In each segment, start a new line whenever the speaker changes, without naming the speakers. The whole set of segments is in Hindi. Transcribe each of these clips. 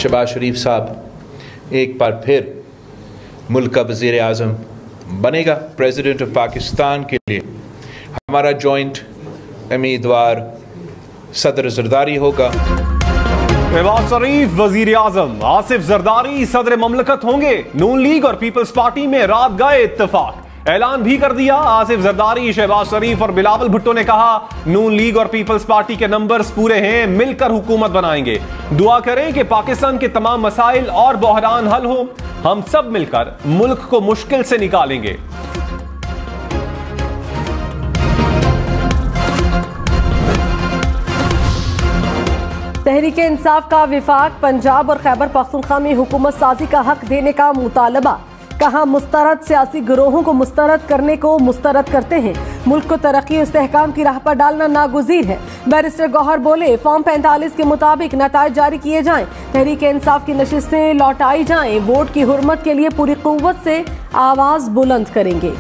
शहबाज शरीफ साहब एक बार फिर मुल्क का वज़ीर आज़म बनेगा। प्रेसिडेंट ऑफ पाकिस्तान के लिए हमारा जॉइंट उम्मीदवार सदर ज़रदारी होगा।
शहबाज शरीफ वजीर आजम, आसिफ जरदारी सदर ममलकत होंगे। नून लीग और पीपल्स पार्टी में रात गए इत्तेफाक, ऐलान भी कर दिया। आसिफ जरदारी, शहबाज शरीफ और बिलावल भुट्टो ने कहा नून लीग और पीपल्स पार्टी के नंबर्स पूरे हैं, मिलकर हुकूमत बनाएंगे। दुआ करें कि पाकिस्तान के तमाम मसाइल और बहरान हल हो, हम सब मिलकर मुल्क को मुश्किल से निकालेंगे।
तहरीके इंसाफ का विफाक पंजाब और खैबर पख्तूनख्वा में हुकूमत साजी का हक देने का मुतालबा। कहा मुस्तरद सियासी गिरोहों को मुस्तरद करने को मुस्तरद करते हैं, मुल्क को तरक्की और इस्तेहकाम की राह पर डालना नागुज़ीर है। बैरिस्टर गौहर बोले फॉर्म 45 के मुताबिक नताइज जारी किए जाएं, तहरीके इंसाफ की नशिस्तें लौटाई जाएं, वोट की हुर्मत के लिए पूरी कुव्वत से आवाज बुलंद करेंगे।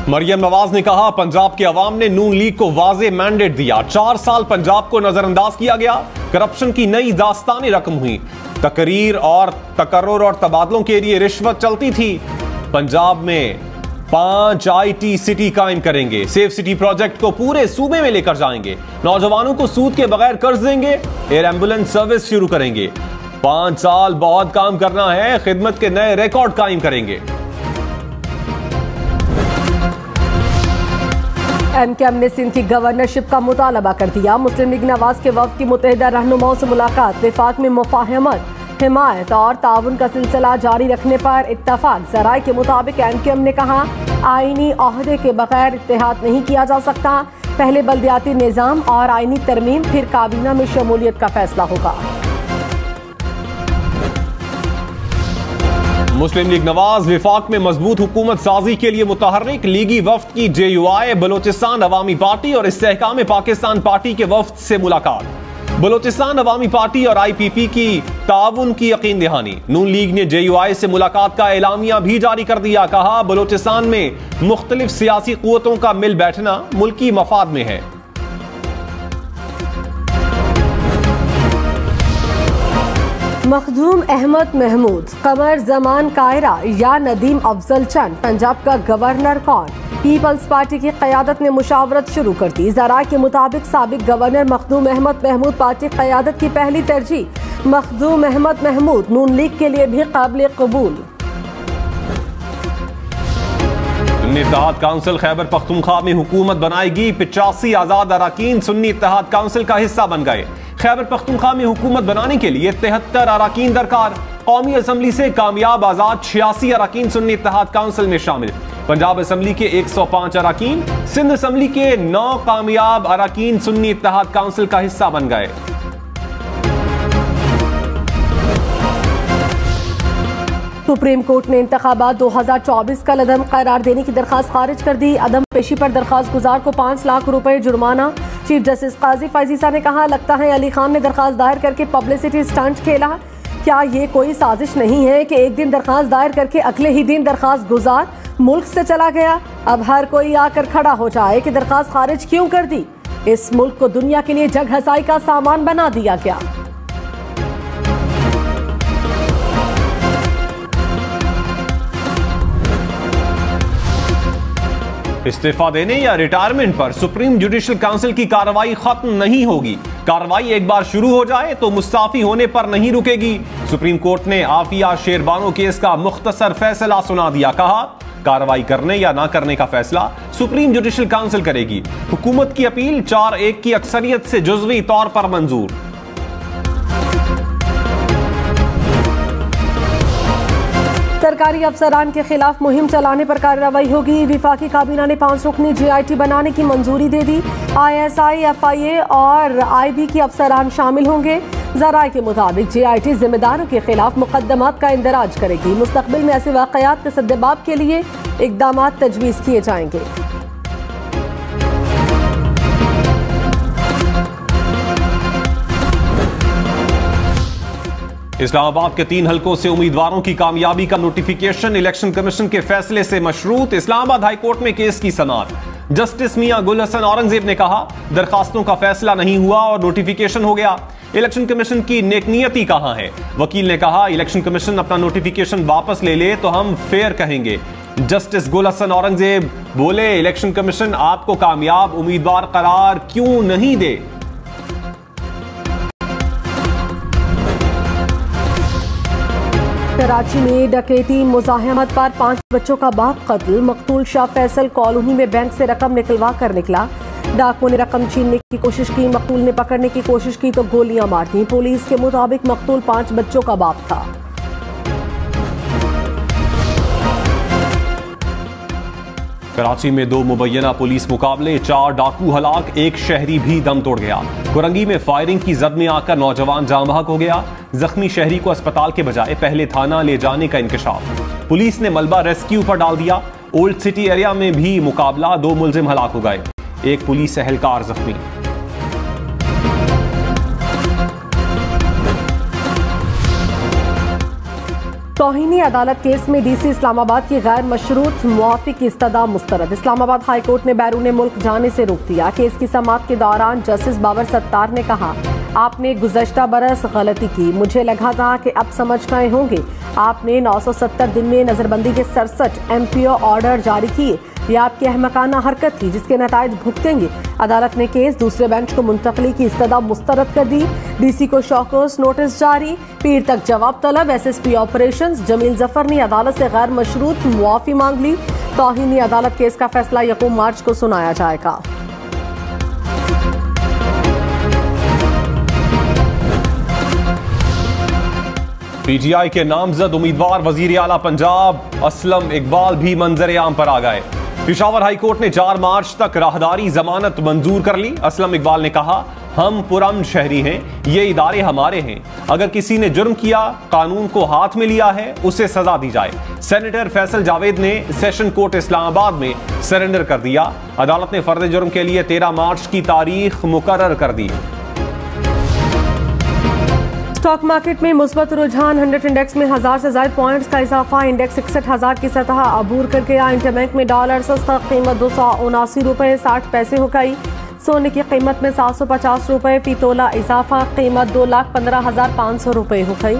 मरियम नवाज ने कहा पंजाब के अवाम ने नून लीग को वाज़े मैंडेट दिया, 4 साल पंजाब को नजरअंदाज किया गया, करप्शन की नई दास्तानें रकम हुई, तकरीर और तकर्रुर और तबादलों के लिए रिश्वत चलती थी। पंजाब में 5 IT सिटी कायम करेंगे, सेफ सिटी प्रोजेक्ट को पूरे सूबे में लेकर जाएंगे, नौजवानों को सूद के बगैर कर्ज देंगे, एयर एम्बुलेंस सर्विस शुरू करेंगे। 5 साल बहुत काम करना है, खिदमत के नए रिकॉर्ड कायम करेंगे।
MKM ने सिंध की गवर्नरशिप का मुतालबा कर दिया। मुस्लिम लीग नवाज के वफ्द की मुत्तहिदा रहनुमाओं से मुलाकात, विफाक में मुफाहमत, हिमायत और ताउन का सिलसिला जारी रखने पर इत्तफाक। ज़राए के मुताबिक MKM ने कहा आईनी ओहदे के बगैर इत्तेहाद नहीं किया जा सकता, पहले बल्दियाती निज़ाम और आईनी तरमीम, फिर काबीना में शमूलियत का फैसला होगा।
मुस्लिम लीग नवाज विफाक में मजबूत हुकूमत साजी के लिए मुतहर्रिक। लीगी वफ्द की JUI, बलोचिस्तान अवामी पार्टी और इस्तेहकाम पाकिस्तान पार्टी के वफ्द से मुलाकात। बलोचिस्तान अवामी पार्टी और IPP की ताउन की यकीन दहानी। नून लीग ने JUI से मुलाकात का एलामिया भी जारी कर दिया। कहा बलोचिस्तान में मुख्तलिफ सियासी कुव्वतों का मिल बैठना मुल्की मफाद में है।
मखदूम अहमद महमूद, कमर जमान कायरा या नदीम अफजल चंद पंजाब का गवर्नर कौन? पीपल्स पार्टी की क़यादत ने मुशावरत शुरू कर दी। ज़राए के मुताबिक साबिक गवर्नर मखदूम अहमद महमूद पार्टी क़यादत की पहली तरजीह। मखदूम अहमद महमूद नून लीग के लिए भी काबिल कबूल।
सुन्नी इत्तेहाद काउंसिल खैबर पख्तूनख्वा में हुकूमत बनाएगी। 85 आज़ाद अराकीन सुन्नी इत्तेहाद काउंसिल का हिस्सा बन गए। खैबर पख्तूनख्वा में हुकूमत बनाने के लिए 73 अराकीन दरकार। कौमी असम्बली से कामयाब आज़ाद 86 अराकीन सुन्नी इत्तेहाद काउंसिल में शामिल। पंजाब असम्बली के 105 अराकीन, सिंध असम्बली के 9 कामयाब अराकीन सुन्नी इत्तेहाद काउंसिल का हिस्सा बन गए।
सुप्रीम कोर्ट ने इंतखाबात 2024 का लदम करार देने की दरखास्त खारिज कर दी। अदम पेशी पर दरखास्त गुजार को 5 लाख रुपए जुर्माना। चीफ जस्टिस काजी फैजीसा ने कहा लगता है अली खान ने दरखास्त दायर करके पब्लिसिटी स्टंट खेला। क्या ये कोई साजिश नहीं है कि एक दिन दरखास्त दायर करके अगले ही दिन दरखास्त गुजार मुल्क से चला गया? अब हर कोई आकर खड़ा हो जाए कि दरखास्त खारिज क्यों कर दी। इस मुल्क को दुनिया के लिए जग हसाई का सामान बना दिया गया।
इस्तीफा देने या रिटायरमेंट पर सुप्रीम जुडिशल काउंसिल की कार्रवाई खत्म नहीं होगी। कार्रवाई एक बार शुरू हो जाए तो मुस्ताफी होने पर नहीं रुकेगी। सुप्रीम कोर्ट ने आफिया शेरबानो केस का मुख्तसर फैसला सुना दिया। कहा कार्रवाई करने या ना करने का फैसला सुप्रीम जुडिशल काउंसिल करेगी। हुकूमत की अपील 4-1 की अक्सरियत से जुज़वी तौर पर मंजूर।
सरकारी अफसरान के खिलाफ मुहिम चलाने पर कार्रवाई होगी। विफाकी काबीना ने 5 रुकनी JIT बनाने की मंजूरी दे दी। ISI, FIA और IB के अफसरान शामिल होंगे। ज़राए के मुताबिक JIT जिम्मेदारों के खिलाफ मुकदमात का इंदराज करेगी। मुस्तकबिल में ऐसे वाक़यात के सद्देबाब के लिए इक़दाम तजवीज़ किए जाएंगे।
इस्लामाबाद के 3 हलकों से उम्मीदवारों की कामयाबी का नोटिफिकेशन इलेक्शन कमीशन के फैसले से मशरूत। इस्लामाबाद हाई कोर्ट में केस की समाअत। जस्टिस मियां गुल हसन औरंगजेब ने कहा, दरखास्तों का फैसला नहीं हुआ और नोटिफिकेशन हो गया। इलेक्शन कमीशन की नेकनियती कहां है? वकील ने कहा, इलेक्शन कमीशन अपना नोटिफिकेशन वापस ले ले तो हम फेयर कहेंगे। जस्टिस गुल हसन औरंगजेब बोले, इलेक्शन कमीशन आपको कामयाब उम्मीदवार करार क्यों नहीं दे?
कराची में डकैती मुजाहमत पर 5 बच्चों का बाप कत्ल। मकतूल शाह फैसल कॉलोनी में बैंक से रकम निकलवा कर निकला। डाकुओं ने रकम छीनने की कोशिश की। मकतूल ने पकड़ने की कोशिश की तो गोलियां मार दी। पुलिस के मुताबिक मकतूल 5 बच्चों का बाप था।
कराची में 2 मुबैना पुलिस मुकाबले, 4 डाकू हलाक, 1 शहरी भी दम तोड़ गया। कुरंगी में फायरिंग की जद में आकर नौजवान जाँ बहक हो गया। जख्मी शहरी को अस्पताल के बजाय पहले थाना ले जाने का इंकशाफ। पुलिस ने मलबा रेस्क्यू पर डाल दिया। ओल्ड सिटी एरिया में भी मुकाबला, 2 मुलजिम हलाक हो गए, 1 पुलिस एहलकार जख्मी।
तौहीनी अदालत केस में डीसी इस्लामाबाद की गैर मशरूत मुआफी की इस्तदा मुस्तरद। इस्लामाबाद हाई कोर्ट ने बैरून मुल्क जाने से रोक दिया। केस की समाअत के दौरान जस्टिस बाबर सत्तार ने कहा, आपने गुज़श्ता बरस गलती की, मुझे लगा था कि अब समझ गए होंगे। आपने 970 दिन में नजरबंदी के 67 MPO ऑर्डर जारी किए। यह आपकी अहमकाना हरकत थी जिसके नताइज भुगतेंगे। अदालत ने केस दूसरे बेंच को मुंतकली की इस्तदा मुस्तरद कर दी। डीसी को शौकस नोटिस जारी। पीर तक जवाब तलब। SSP ऑपरेशंस जमील जफर ने अदालत से गैर मशरूत मुआफी मांग ली। तौहीनी अदालत केस का फैसला 1 मार्च को सुनाया जाएगा।
PTI के नामजद उम्मीदवार वजीर आला पंजाब असलम इकबाल भी मंजर आम पर आ गए। पेशावर हाई कोर्ट ने 4 मार्च तक राहदारी जमानत मंजूर कर ली। असलम इकबाल ने कहा, हम पुरअमन शहरी हैं, ये इदारे हमारे हैं। अगर किसी ने जुर्म किया, कानून को हाथ में लिया है, उसे सजा दी जाए। सेनेटर फैसल जावेद ने सेशन कोर्ट इस्लामाबाद में सरेंडर कर दिया। अदालत ने फर्द जुर्म के लिए 13 मार्च की तारीख मुकर्रर कर दी।
स्टॉक मार्केट में मुस्बत रुझान। 100 इंडेक्स में 1000 से ज्यादा पॉइंट्स का इजाफा। इंडेक्स 61,000 की सतह अबूर कर गया। इंटरबैंक में डॉलर सस्ता, कीमत 279 रुपए 60 पैसे हो गई। सोने की कीमत में 750 रुपए फी तोला इजाफा। कीमत 2,15,500 रुपए हो गई।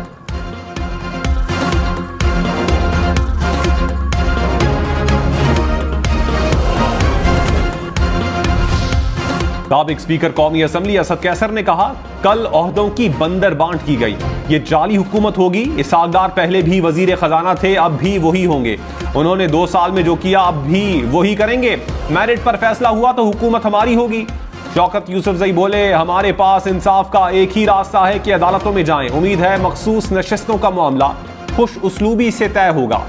साबिक स्पीकर कौमी असम्बली असद कैसर ने कहा, कल ओहदों की बंदर बांट की गई। ये जाली हुकूमत होगी। इसाकदार पहले भी वजीर खजाना थे, अब भी वही होंगे। उन्होंने 2 साल में जो किया अब भी वही करेंगे। मेरिट पर फैसला हुआ तो हुकूमत हमारी होगी। शौकत यूसुफजई बोले, हमारे पास इंसाफ का एक ही रास्ता है कि अदालतों में जाएं। उम्मीद है मखसूस नशिस्तों का मामला खुश उसलूबी से तय होगा।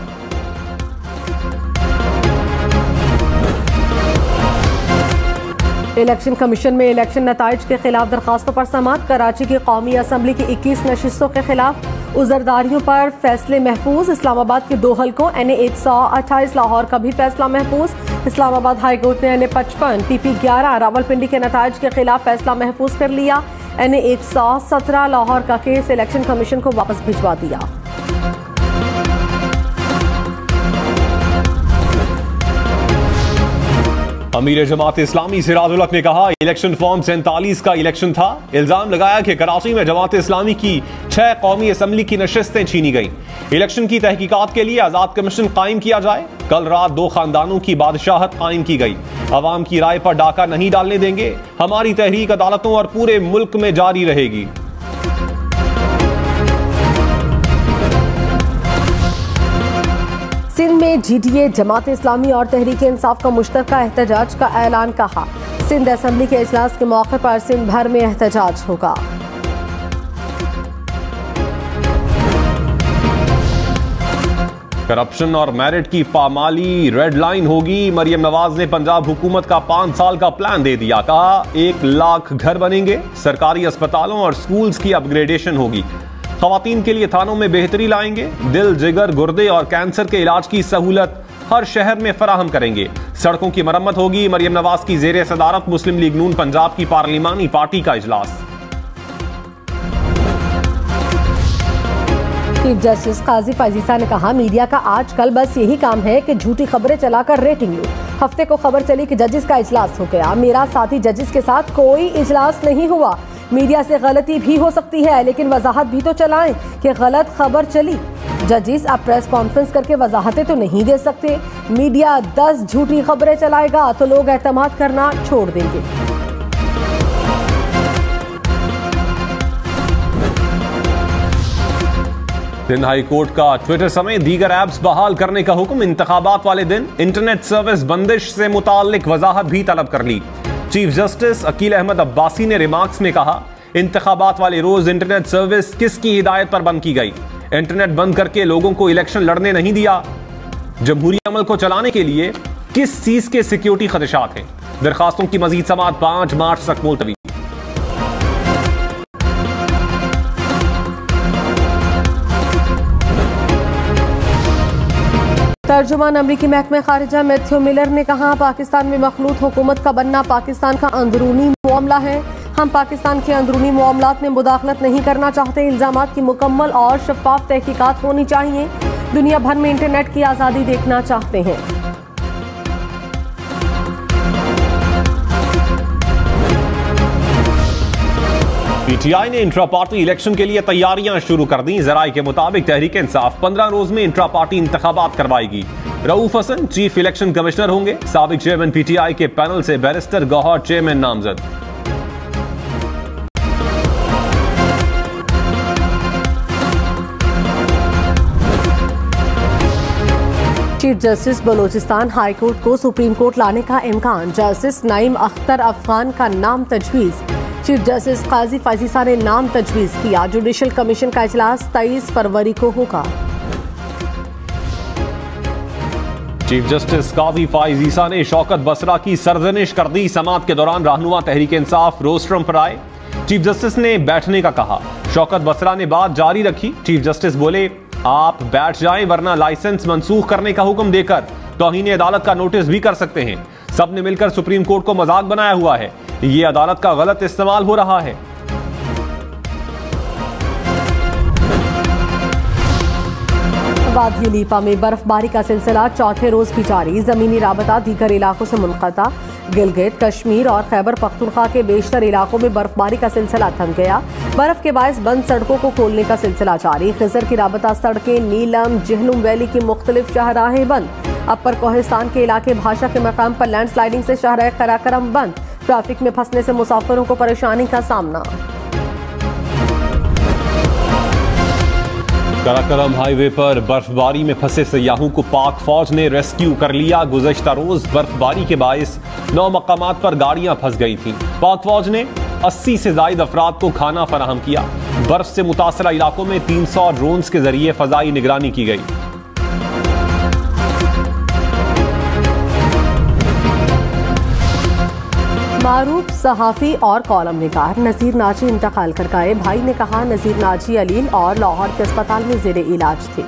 इलेक्शन कमीशन में इलेक्शन नताइज के खिलाफ दरखास्तों पर समाअत। कराची की कौमी असम्बली की 21 नशिस्तों के खिलाफ उजरदारियों पर फैसले महफूज। इस्लामाबाद के 2 हलकों NA 128, लाहौर का भी फैसला महफूज। इस्लामाबाद हाई कोर्ट ने NA 55, PP 11 रावलपिंडी के नताइज के खिलाफ फैसला महफूज कर लिया। NA 117 लाहौर का केस इलेक्शन कमीशन को वापस भिजवा दिया।
अमीर जमात इस्लामी सिराजुल हक ने कहा, इलेक्शन फॉर्म 47 का इलेक्शन था। इल्जाम लगाया कि कराची में जमात इस्लामी की 6 कौमी असम्बली की नशिस्तें छीनी गईं। इलेक्शन की तहकीकात के लिए आजाद कमीशन कायम किया जाए। कल रात 2 खानदानों की बादशाहत कायम की गई। अवाम की राय पर डाका नहीं डालने देंगे। हमारी तहरीक अदालतों और पूरे मुल्क में जारी रहेगी।
सिंध में GDA, जमात इस्लामी और तहरीक इंसाफ का मुश्तरका एहतजाज का ऐलान। कहा, सिंध असम्बली के इजलास के मौके पर सिंध भर में एहतजाज होगा।
करप्शन और मेरिट की पामाली रेड लाइन होगी। मरियम नवाज ने पंजाब हुकूमत का 5 साल का प्लान दे दिया। कहा, 1 लाख घर बनेंगे, सरकारी अस्पतालों और स्कूल्स की अपग्रेडेशन होगी। खवातीन के लिए थानों में बेहतरी लाएंगे। दिल, जिगर, गुर्दे और कैंसर के इलाज की सहूलत हर शहर में फराहम करेंगे। सड़कों की मरम्मत होगी। मरियम नवाज की जेर सदारत मुस्लिम लीग नून पंजाब की पार्लिमानी पार्टी का इजलास।
चीफ जस्टिस काजी फायजीसा ने कहा, मीडिया का आजकल बस यही काम है कि झूठी खबरें चलाकर रेटिंग लो। हफ्ते को खबर चली कि जजेस का इजलास हो गया। मेरा साथी जजेस के साथ कोई इजलास नहीं हुआ। मीडिया से गलती भी हो सकती है, लेकिन वजाहत भी तो चलाएं कि गलत खबर चली। जजेस अब प्रेस कॉन्फ्रेंस करके वजाहतें तो नहीं दे सकते। मीडिया 10 झूठी खबरें चलाएगा तो लोग एतमाद करना छोड़ देंगे।
सिंध हाई कोर्ट का ट्विटर समेत दीगर ऐप्स बहाल करने का हुक्म। इंतखाबात वाले दिन इंटरनेट सर्विस बंदिश से मुताल्लिक वजाहत भी तलब कर ली। चीफ जस्टिस अकील अहमद अब्बासी ने रिमार्क्स में कहा, इंतखाबात वाले रोज इंटरनेट सर्विस किसकी हिदायत पर बंद की गई? इंटरनेट बंद करके लोगों को इलेक्शन लड़ने नहीं दिया। जमहूरी अमल को चलाने के लिए किस चीज के सिक्योरिटी खदशात हैं? दरखास्तों की मजीद समाअत 5 मार्च तक मुलतवी।
तर्जुमान अमरीकी महकमे खारिजा मैथ्यू मिलर ने कहा, पाकिस्तान में मखलूत हुकूमत का बनना पाकिस्तान का अंदरूनी मामला है। हम पाकिस्तान के अंदरूनी मामलात में मुदाखलत नहीं करना चाहते। इल्जामात की मुकम्मल और शफाफ तहकीकात होनी चाहिए। दुनिया भर में इंटरनेट की आज़ादी देखना चाहते हैं।
पीटीआई ने इंट्रा पार्टी इलेक्शन के लिए तैयारियां शुरू कर दी। जराये के मुताबिक तहरीक इंसाफ 15 रोज में इंट्रा पार्टी इंतखाबात करवाएगी। Rauf Hasan chief election commissioner होंगे। साबिक चेयरमैन पीटीआई के पैनल से बैरिस्टर गौहर चेयरमैन नामजद।
Chief justice Balochistan high court को सुप्रीम कोर्ट लाने का इम्कान। जस्टिस नईम अख्तर अफगान का नाम तजवीज़। चीफ जस्टिस काजी फाइजीसा ने नाम तजवीज़ किया। जुडिशल कमीशन का इजलास 23 फरवरी को होगा।
चीफ जस्टिस काजी फाइजीसा ने शौकत बसरा की सरजनिश कर दी। समाअत के दौरान रहनुमा तहरीक इंसाफ रोस्ट्रम पर आए। चीफ जस्टिस ने बैठने का कहा। शौकत बसरा ने बात जारी रखी। चीफ जस्टिस बोले, आप बैठ जाएं वरना लाइसेंस मंसूख करने का हुक्म देकर तौहीन अदालत का नोटिस भी कर सकते हैं। सब ने मिलकर सुप्रीम कोर्ट को मजाक बनाया हुआ है। ये अदालत का गलत इस्तेमाल हो रहा है।
वादी लीपा में बर्फबारी का सिलसिला चौथे रोज भी जारी। जमीनी राबता दीगर इलाकों से मुनक़ता। गिलगित, कश्मीर और खैबर पख्तूनख्वा के बेशतर इलाकों में बर्फबारी का सिलसिला थम गया। बर्फ के बायस बंद सड़कों को खोलने का सिलसिला जारी। खिजर की राबता सड़कें, नीलम, जिहलुम वैली की मुख्तलिफ शाहराहें बंद। अपर कोहिस्तान के इलाके भाषा के मकाम पर लैंडस्लाइडिंग से शाहराह कराकरम बंद। ट्रैफिक में फंसने से मुसाफिरों को परेशानी का सामना।
कराकरम हाईवे पर बर्फबारी में फंसे सयाहों को पाक फौज ने रेस्क्यू कर लिया। गुज़श्ता रोज बर्फबारी के बायस 9 मकामात पर गाड़ियां फंस गई थीं। पाक फौज ने 80 से जायद अफराद को खाना फराहम किया। बर्फ से मुतासरा इलाकों में 300 ड्रोन्स के जरिए फजाई निगरानी की गई।
मारूफ सहाफ़ी और कॉलम निगार नज़ीर नाजी इंतकाल कर गए। भाई ने कहा, नज़ीर नाजी अलील और लाहौर के अस्पताल में ज़ेरे इलाज थे।